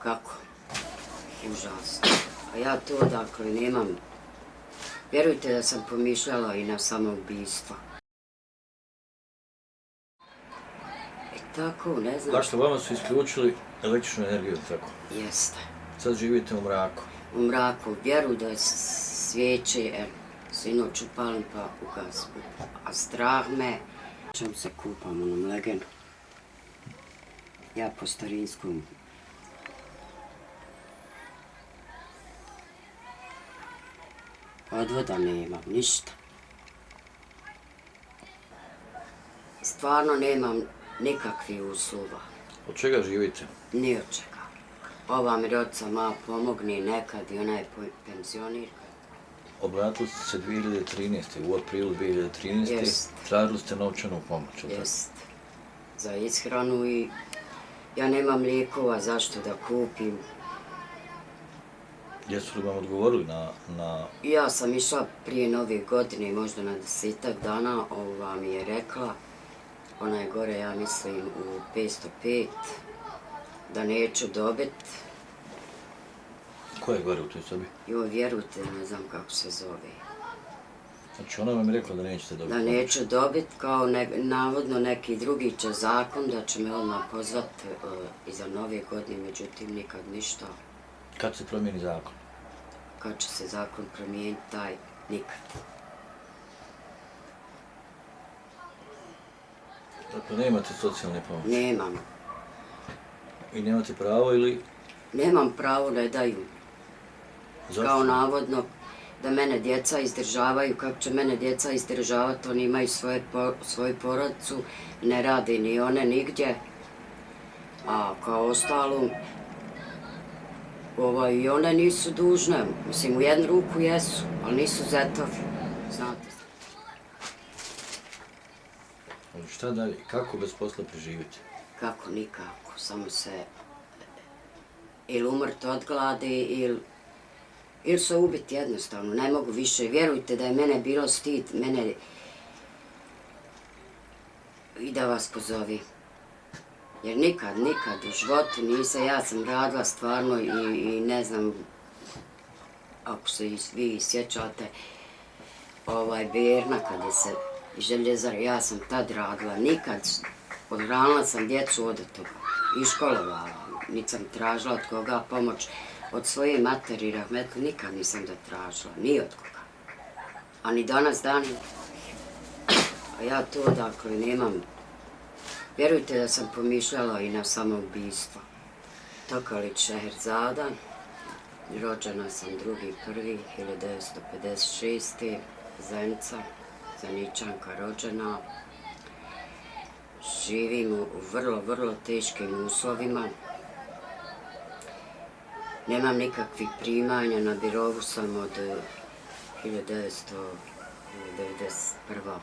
Kako? Užasno. A ja to odakle nemam. Vjerujte da sam pomišljala i na samoubistvo. I tako, ne znam. Dakle, vama su isključili električnu energiju, tako? Jeste. Sad živite u mraku. U mraku, vjeruju da je svijeće, sinoć upalim pa ugasim. A strah me, čem se kupam onom legenu. Ja po starinskom. Odvoda nemam, ništa. Stvarno nemam nikakvih uslova. Od čega živite? Ni od čega. Ova mi roca malo pomogne nekad i ona je penzionirka. Obratili ste se 2013. u aprilu 2013. Jest. Tražili ste novčanu pomoć. Jest. Za ishranu i ja nemam lijekova zašto da kupim. Jesu li vam odgovorili na... Ja sam išla prije Nove godine, možda na 10-ak dana, ova mi je rekla, ona je gore, ja mislim, u 505, da neću dobit. Ko je gore u toj sobi? Joj, vjerujte, ne znam kako se zove. Znači ona vam je rekla da nećete dobiti Da pomoć. neću dobit, kao navodno neki drugi će zakon, da će me odmah pozvat iza Nove godine, međutim nikad ništa. Kad se promijeni zakon? Kad će se zakon promijeniti, taj nikad. Dakle, nemate socijalne pomoći. Nemam. I nemate pravo ili... Nemam pravo, ne daju. Zašto? Kao navodno da mene djeca izdržavaju, kako će mene djeca izdržavati, oni imaju svoju porodicu, ne rade ni one nigdje. A kao ostalo, i one nisu dužne, mislim u jednu ruku jesu, ali nisu zetovi, znate. Šta dalje? Kako bez posla preživjeti? Kako, nikako, samo se ili umrt od gladi ili se ubiti jednostavno, ne mogu više. Vjerujte da je mene bilo stid, mene i da vas pozovi. Jer nikad u životu nisam, ja sam radila stvarno i ne znam, ako se vi sjećate, Berna kad je se željezar, ja sam tad radila, nikad, odhranila sam djecu od toga i školovala, niti sam tražila od koga pomoć, od svoje materi rahmetli nikad nisam da tražila, ni od koga. A ni danas dan, a ja to odakle nemam. Vjerujte da sam pomišljala i na samoubistvo. Tokalić Šeherzada, rođena sam 2.1.1956. Zenica, Zeničanka rođena. Živim u vrlo teškim uslovima. Nemam nikakvih primanja, na birovu sam od 1991.